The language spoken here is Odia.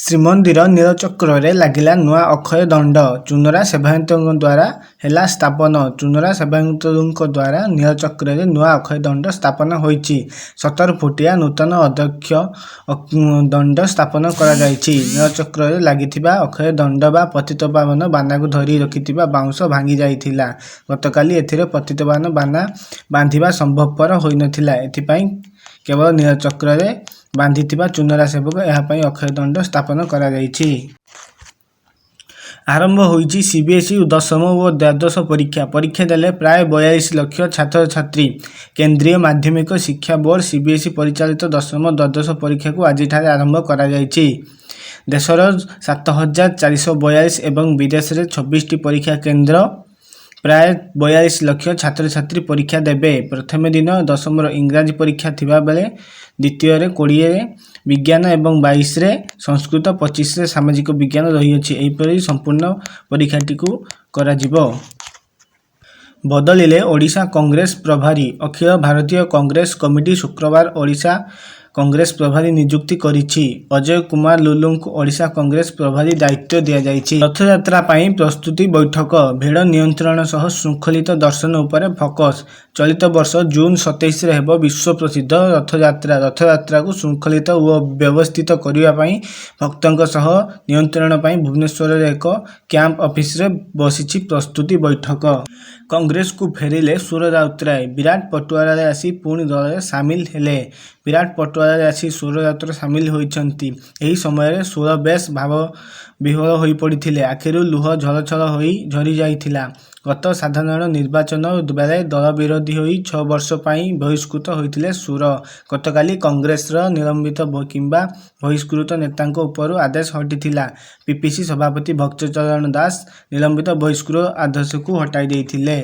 ଶ୍ରୀମନ୍ଦିର ନୀଳଚକ୍ରରେ ଲାଗିଲା ନୂଆ ଅକ୍ଷୟ ଦଣ୍ଡ। ଚୁନରା ସେବାୟତଙ୍କ ଦ୍ୱାରା ହେଲା ସ୍ଥାପନ। ଚୁନରା ସେବାୟତଙ୍କ ଦ୍ୱାରା ନୀଳଚକ୍ରରେ ନୂଆ ଅକ୍ଷୟ ଦଣ୍ଡ ସ୍ଥାପନ ହୋଇଛି। 17 ଫୁଟିଆ ନୂତନ ଅଧ୍ୟକ୍ଷ ଦଣ୍ଡ ସ୍ଥାପନ କରାଯାଇଛି। ନୀଳଚକ୍ରରେ ଲାଗିଥିବା ଅକ୍ଷୟ ଦଣ୍ଡ ବା ପତିତପାବନ ବାନାକୁ ଧରି ରଖିଥିବା ବାଉଁଶ ଭାଙ୍ଗି ଯାଇଥିଲା। ଗତକାଲି ଏଥିରେ ପତିତପାବନ ବାନା ବାନ୍ଧିବା ସମ୍ଭବପର ହୋଇନଥିଲା। ଏଥିପାଇଁ କେବଳ ନୀଳଚକ୍ରରେ ବାନ୍ଧିଥିବା ଚୁନରା ସେବକ ଏହା ପାଇଁ ଅକ୍ଷୟ ଦଣ୍ଡ ସ୍ଥାପନ କରାଯାଇଛି। ଆରମ୍ଭ ହୋଇଛି ସିବିଏସ୍ଇ ଦଶମ ଓ ଦ୍ୱାଦଶ ପରୀକ୍ଷା। ପରୀକ୍ଷା ଦେଲେ ପ୍ରାୟ 42 ଲକ୍ଷ ଛାତ୍ରଛାତ୍ରୀ। କେନ୍ଦ୍ରୀୟ ମାଧ୍ୟମିକ ଶିକ୍ଷା ବୋର୍ଡ ସିବିଏସ୍ଇ ପରିଚାଳିତ ଦଶମ ଦ୍ୱାଦଶ ପରୀକ୍ଷାକୁ ଆଜିଠାରୁ ଆରମ୍ଭ କରାଯାଇଛି। ଦେଶର 7,442 ଏବଂ ବିଦେଶରେ 26ଟି ପରୀକ୍ଷା କେନ୍ଦ୍ର ପ୍ରାୟ 42 ଲକ୍ଷ ଛାତ୍ରଛାତ୍ରୀ ପରୀକ୍ଷା ଦେବେ। ପ୍ରଥମ ଦିନ ଦଶମର ଇଂରାଜୀ ପରୀକ୍ଷା ଥିବାବେଳେ ଦ୍ୱିତୀୟରେ 20ରେ ବିଜ୍ଞାନ ଏବଂ 22ରେ ସଂସ୍କୃତ 25ରେ ସାମାଜିକ ବିଜ୍ଞାନ ରହିଅଛି। ଏହିପରି ସମ୍ପୂର୍ଣ୍ଣ ପରୀକ୍ଷାଟିକୁ କରାଯିବ। ବଦଳିଲେ ଓଡ଼ିଶା କଂଗ୍ରେସ ପ୍ରଭାରୀ। ଅଖିଳ ଭାରତୀୟ କଂଗ୍ରେସ କମିଟି ଶୁକ୍ରବାର ଓଡ଼ିଶା କଂଗ୍ରେସ ପ୍ରଭାରୀ ନିଯୁକ୍ତି କରିଛି। ଅଜୟ କୁମାର ଲୁଲୁଙ୍କୁ ଓଡ଼ିଶା କଂଗ୍ରେସ ପ୍ରଭାରୀ ଦାୟିତ୍ୱ ଦିଆଯାଇଛି। ରଥଯାତ୍ରା ପାଇଁ ପ୍ରସ୍ତୁତି ବୈଠକ। ଭିଡ଼ ନିୟନ୍ତ୍ରଣ ସହ ଶୃଙ୍ଖଳିତ ଦର୍ଶନ ଉପରେ ଫୋକସ୍। ଚଳିତ ବର୍ଷ ଜୁନ୍ 27ରେ ହେବ ବିଶ୍ୱ ପ୍ରସିଦ୍ଧ ରଥଯାତ୍ରା। ରଥଯାତ୍ରାକୁ ଶୃଙ୍ଖଳିତ ଓ ବ୍ୟବସ୍ଥିତ କରିବା ପାଇଁ ଭକ୍ତଙ୍କ ସହ ନିୟନ୍ତ୍ରଣ ପାଇଁ ଭୁବନେଶ୍ୱରରେ ଏକ କ୍ୟାମ୍ପ ଅଫିସରେ ବସିଛି ପ୍ରସ୍ତୁତି ବୈଠକ। କଂଗ୍ରେସକୁ ଫେରିଲେ ସୁର ରାଉତରାୟ। ବିରାଟ ପଟୁଆରରେ ଆସି ପୁଣି ଦଳରେ ସାମିଲ ହେଲେ। ବିରାଟ ପଟୁଆରରେ ଆସି ସୁର ରାଉତରାୟ ସାମିଲ ହୋଇଛନ୍ତି। ଏହି ସମୟରେ ସୁର ବେଶ୍ ଭାବବିହ୍ୱଳ ହୋଇପଡ଼ିଥିଲେ। ଆଖିରୁ ଲୁହ ଛଳଛଳ ହୋଇ ଝରିଯାଇଥିଲା। ଗତ ସାଧାରଣ ନିର୍ବାଚନ ବେଳେ ଦଳ ବିରୋଧୀ ହୋଇ 6 ବର୍ଷ ପାଇଁ ବହିଷ୍କୃତ ହୋଇଥିଲେ ସୁର। ଗତକାଲି କଂଗ୍ରେସର ନିଲମ୍ବିତ କିମ୍ବା ବହିଷ୍କୃତ ନେତାଙ୍କ ଉପରୁ ଆଦେଶ ହଟିଥିଲା। ପିସିସି ସଭାପତି ଭକ୍ତଚରଣ ଦାସ ନିଲମ୍ବିତ ବହିଷ୍କୃତ ଆଦେଶକୁ ହଟାଇ ଦେଇଥିଲେ।